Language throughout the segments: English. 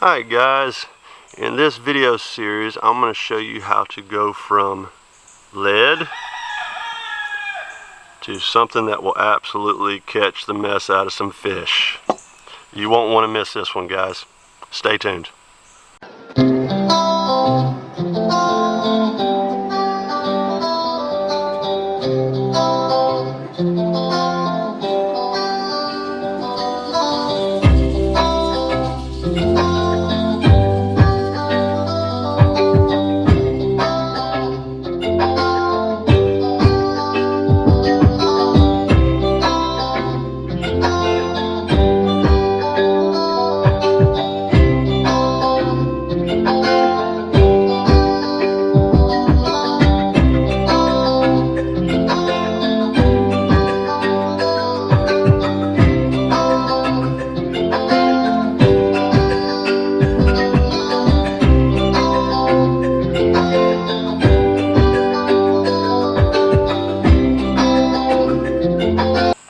Alright guys, in this video series I'm going to show you how to go from lead to something that will absolutely catch the mess out of some fish. You won't want to miss this one, guys. Stay tuned.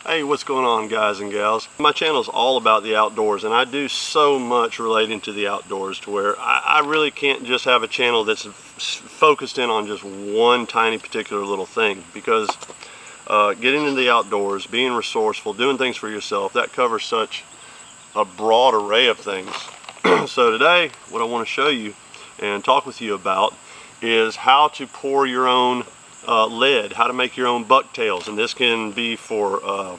Hey, what's going on, guys and gals? My channel is all about the outdoors, and I do so much relating to the outdoors to where I really can't just have a channel that's focused in on just one tiny particular little thing, because getting into the outdoors, being resourceful, doing things for yourself, that covers such a broad array of things. So today, what I want to show you and talk with you about is how to pour your own lead, how to make your own bucktails, and this can be for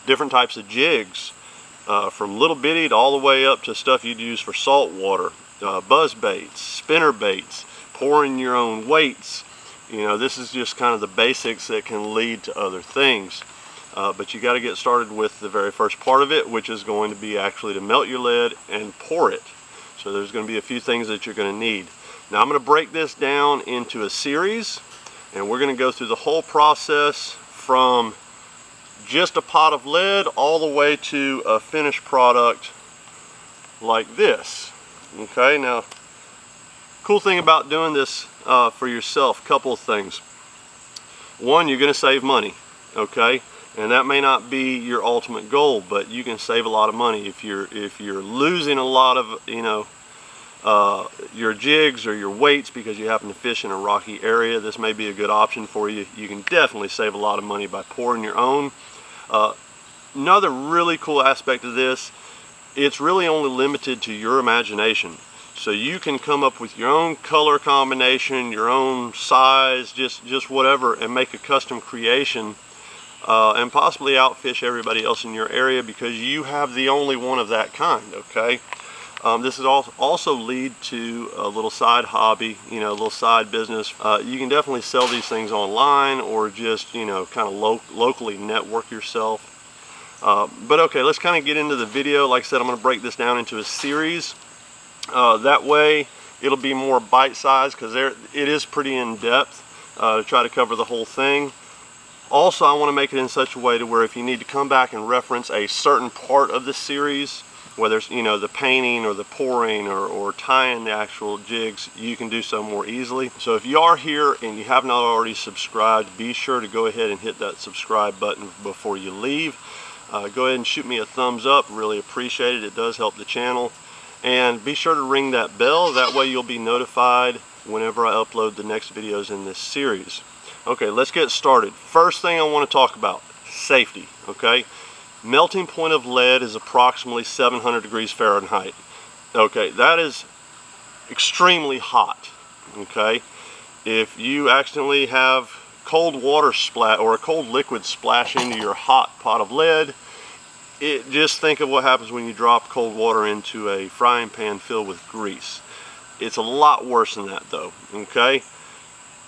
different types of jigs, from little bitty to all the way up to stuff you'd use for salt water, buzz baits, spinner baits, pouring your own weights. You know, this is just kind of the basics that can lead to other things, but you got to get started with the very first part of it, which is going to be actually to melt your lead and pour it. So there's going to be a few things that you're going to need. Now I'm going to break this down into a series, and we're going to go through the whole process from just a pot of lead all the way to a finished product like this. Okay, now cool thing about doing this for yourself, couple of things. One, you're going to save money, okay, and that may not be your ultimate goal, but you can save a lot of money if you're losing a lot of, you know, your jigs or your weights because you happen to fish in a rocky area. This may be a good option for you. You can definitely save a lot of money by pouring your own. Another really cool aspect of this, it's really only limited to your imagination. So you can come up with your own color combination, your own size, just whatever, and make a custom creation, and possibly outfish everybody else in your area because you have the only one of that kind, okay? This is also lead to a little side hobby, you know, a little side business. You can definitely sell these things online or just, you know, kind of locally network yourself. But okay, let's kind of get into the video. Like I said, I'm going to break this down into a series. That way it'll be more bite-sized because it is pretty in-depth to try to cover the whole thing. Also, I want to make it in such a way to where if you need to come back and reference a certain part of the series, whether it's, you know, the painting or the pouring or tying the actual jigs, you can do so more easily. So if you are here and you have not already subscribed, be sure to go ahead and hit that subscribe button before you leave. Go ahead and shoot me a thumbs up, really appreciate it. It does help the channel. And be sure to ring that bell, that way you'll be notified whenever I upload the next videos in this series. Okay, let's get started. First thing I want to talk about, safety, okay? Melting point of lead is approximately 700 degrees Fahrenheit. Okay, that is extremely hot, okay? If you accidentally have cold water splash or a cold liquid splash into your hot pot of lead, just think of what happens when you drop cold water into a frying pan filled with grease. It's a lot worse than that though, okay?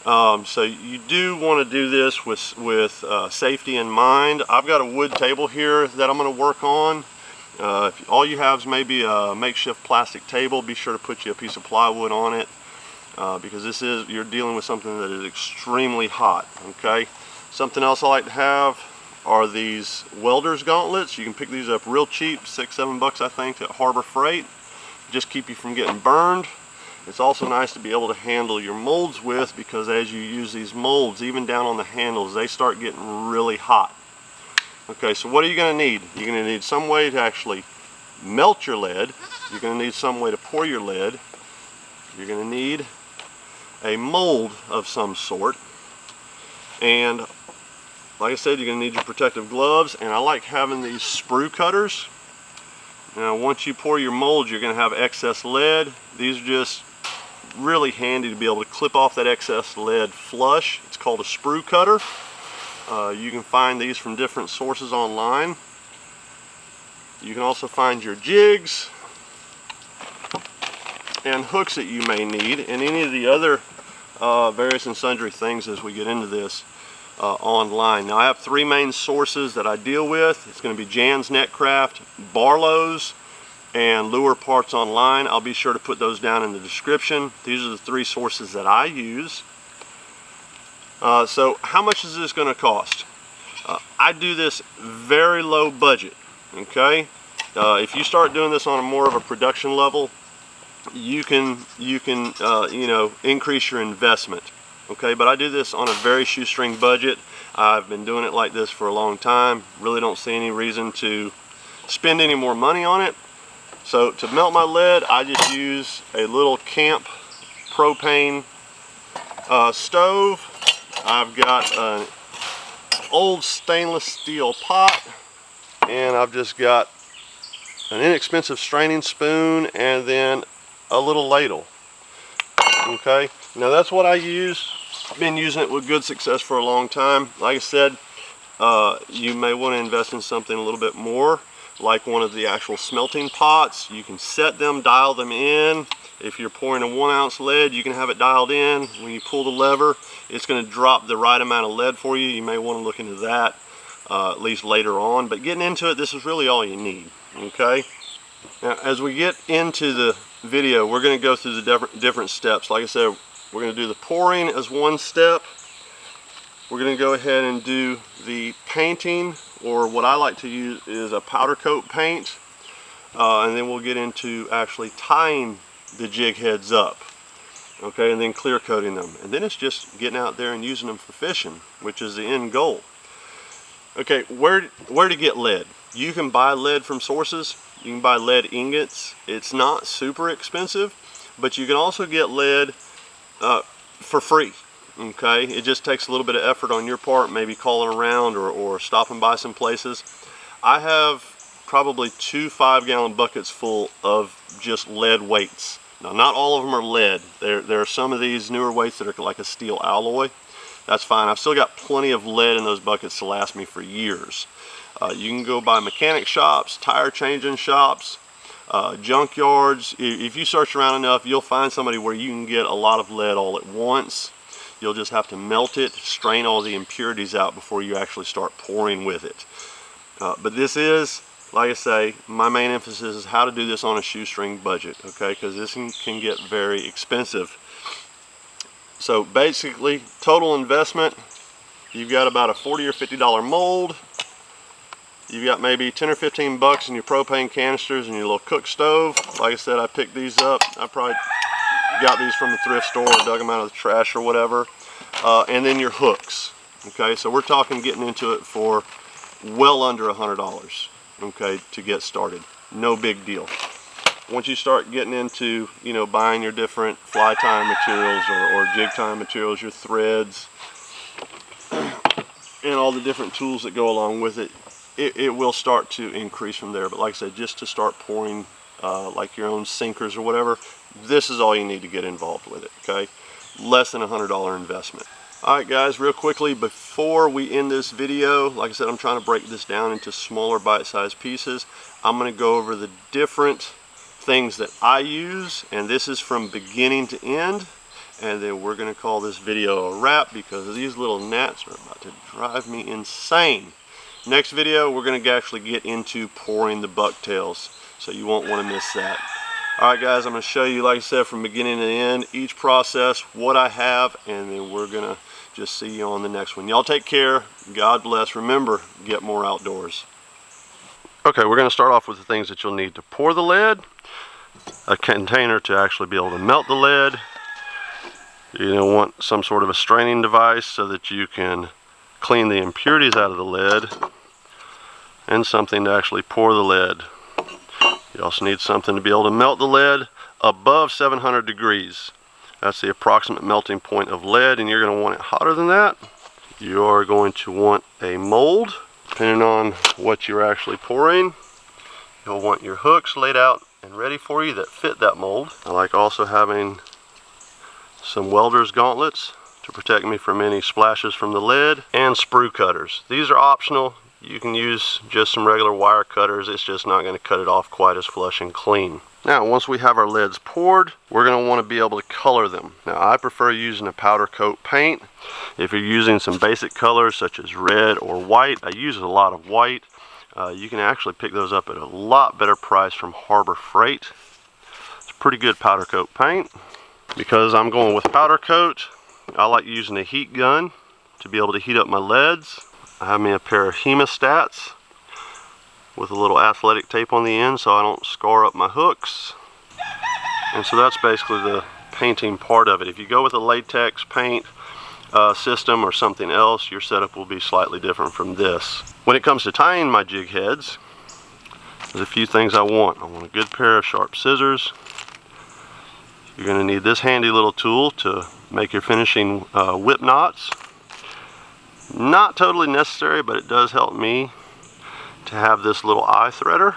So you do want to do this with safety in mind. I've got a wood table here that I'm going to work on. If all you have is maybe a makeshift plastic table, be sure to put you a piece of plywood on it because you're dealing with something that is extremely hot. Okay. Something else I like to have are these welder's gauntlets. You can pick these up real cheap, $6-7 bucks I think at Harbor Frieght. Just keep you from getting burned. It's also nice to be able to handle your molds with, because as you use these molds, even down on the handles, they start getting really hot. Okay, so what are you going to need? You're going to need some way to actually melt your lead, you're going to need some way to pour your lead. You're going to need a mold of some sort, and like I said, you're going to need your protective gloves, and I like having these sprue cutters. Now once you pour your mold, you're going to have excess lead. These are just really handy to be able to clip off that excess lead flush. It's called a sprue cutter. You can find these from different sources online. You can also find your jigs and hooks that you may need, and any of the other various and sundry things as we get into this online. Now I have three main sources that I deal with. It's going to be Jan's Netcraft, Barlow's, and Lure Parts Online. I'll be sure to put those down in the description. These are the three sources that I use. So how much is this going to cost? I do this very low budget. Okay, if you start doing this on a more of a production level, you can you know, increase your investment. Okay, but I do this on a very shoestring budget. I've been doing it like this for a long time. Really don't see any reason to spend any more money on it. So to melt my lead, I just use a little camp propane stove. I've got an old stainless steel pot, and I've just got an inexpensive straining spoon and then a little ladle. Okay, now that's what I use. I've been using it with good success for a long time. Like I said, you may want to invest in something a little bit more, like one of the actual smelting pots. You can set them, dial them in. If you're pouring a 1 ounce lead, you can have it dialed in. When you pull the lever, it's going to drop the right amount of lead for you. You may want to look into that at least later on, but getting into it, this is really all you need. Okay, now as we get into the video, we're going to go through the different steps. Like I said, we're going to do the pouring as one step. We're going to go ahead and do the painting, or what I like to use is a powder coat paint, and then we'll get into actually tying the jig heads up, okay, and then clear coating them, and then it's just getting out there and using them for fishing, which is the end goal. Okay, where to get lead? You can buy lead from sources. You can buy lead ingots. It's not super expensive, but you can also get lead for free. Okay, it just takes a little bit of effort on your part, maybe calling around or stopping by some places. I have probably 2 5-gallon buckets full of just lead weights. Now, not all of them are lead. There are some of these newer weights that are like a steel alloy. That's fine. I've still got plenty of lead in those buckets to last me for years. You can go by mechanic shops, tire changing shops, junkyards. If you search around enough, you'll find somebody where you can get a lot of lead all at once. You'll just have to melt it, strain all the impurities out before you actually start pouring with it. But this is, like I say, my main emphasis is how to do this on a shoestring budget, okay, because this can get very expensive. So basically, total investment, you've got about a $40 or $50 mold. You've got maybe 10 or 15 bucks in your propane canisters and your little cook stove. Like I said, I picked these up. I probably got these from the thrift store or dug them out of the trash or whatever. And then your hooks. Okay, so we're talking getting into it for well under $100, okay, to get started. No big deal. Once you start getting into, you know, buying your different fly tying materials or jig tying materials, your threads, and all the different tools that go along with it, it will start to increase from there. But like I said, just to start pouring like your own sinkers or whatever, this is all you need to get involved with it, okay? Less than $100 investment. Alright guys, real quickly, before we end this video, like I said, I'm trying to break this down into smaller bite-sized pieces. I'm going to go over the different things that I use, and this is from beginning to end, and then we're going to call this video a wrap because these little gnats are about to drive me insane. Next video, we're going to actually get into pouring the bucktails, so you won't want to miss that. Alright guys, I'm going to show you, like I said, from beginning to end, each process, what I have, and then we're going to just see you on the next one. Y'all take care. God bless. Remember, get more outdoors. Okay, we're going to start off with the things that you'll need to pour the lead, a container to actually be able to melt the lead. You want some sort of a straining device so that you can clean the impurities out of the lead, and something to actually pour the lead. You also need something to be able to melt the lead above 700 degrees. That's the approximate melting point of lead, and you're going to want it hotter than that. You are going to want a mold, depending on what you're actually pouring. You'll want your hooks laid out and ready for you that fit that mold. I like also having some welder's gauntlets to protect me from any splashes from the lead, and sprue cutters. These are optional. You can use just some regular wire cutters. It's just not going to cut it off quite as flush and clean. Now, once we have our leads poured, we're going to want to be able to color them. Now, I prefer using a powder coat paint. If you're using some basic colors such as red or white, I use a lot of white. You can actually pick those up at a lot better price from Harbor Frieght. It's pretty good powder coat paint. Because I'm going with powder coat, I like using a heat gun to be able to heat up my leads. I have me a pair of hemostats with a little athletic tape on the end so I don't scar up my hooks. And so that's basically the painting part of it. If you go with a latex paint system or something else, your setup will be slightly different from this. When it comes to tying my jig heads, there's a few things I want. I want a good pair of sharp scissors. You're going to need this handy little tool to make your finishing whip knots. Not totally necessary, but it does help me to have this little eye threader.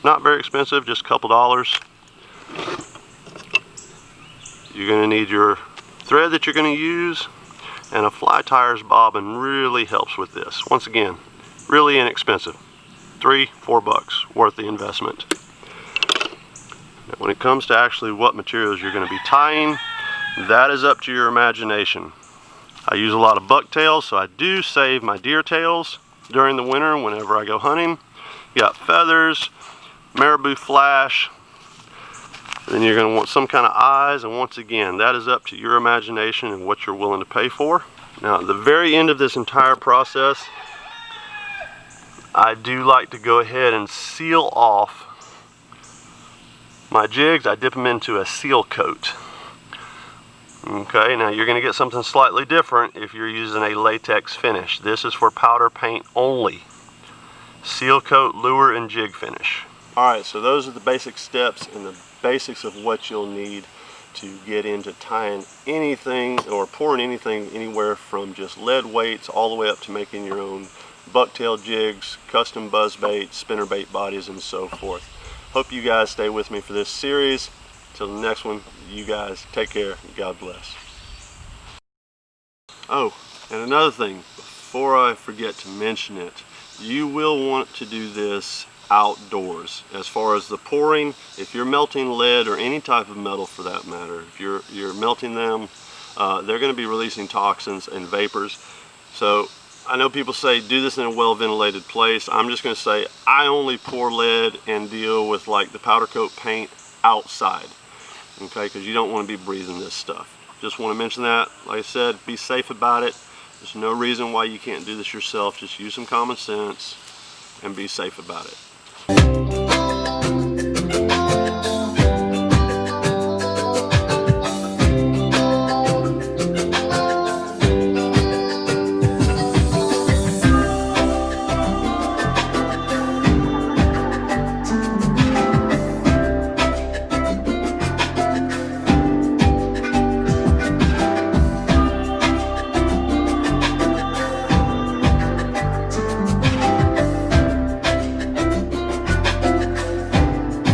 Not very expensive, just a couple dollars. You're going to need your thread that you're going to use, and a fly tires bobbin really helps with this. Once again, really inexpensive. $3-4 worth the investment. Now, when it comes to actually what materials you're going to be tying, that is up to your imagination. I use a lot of bucktails, so I do save my deer tails during the winter whenever I go hunting. You got feathers, marabou flash, then you're going to want some kind of eyes, and once again, that is up to your imagination and what you're willing to pay for. Now, at the very end of this entire process, I do like to go ahead and seal off my jigs. I dip them into a seal coat. Okay, now you're going to get something slightly different if you're using a latex finish. This is for powder paint only. Seal coat, lure, and jig finish. Alright, so those are the basic steps and the basics of what you'll need to get into tying anything or pouring anything anywhere from just lead weights all the way up to making your own bucktail jigs, custom buzzbait, spinnerbait bodies, and so forth. Hope you guys stay with me for this series. Till the next one, you guys take care and God bless. Oh, and another thing, before I forget to mention it, you will want to do this outdoors. As far as the pouring, if you're melting lead or any type of metal for that matter, if you're melting them, they're going to be releasing toxins and vapors. So I know people say do this in a well ventilated place. I'm just going to say I only pour lead and deal with like the powder coat paint outside. Okay, because you don't want to be breathing this stuff. Just want to mention that. Like I said, be safe about it. There's no reason why you can't do this yourself. Just use some common sense and be safe about it.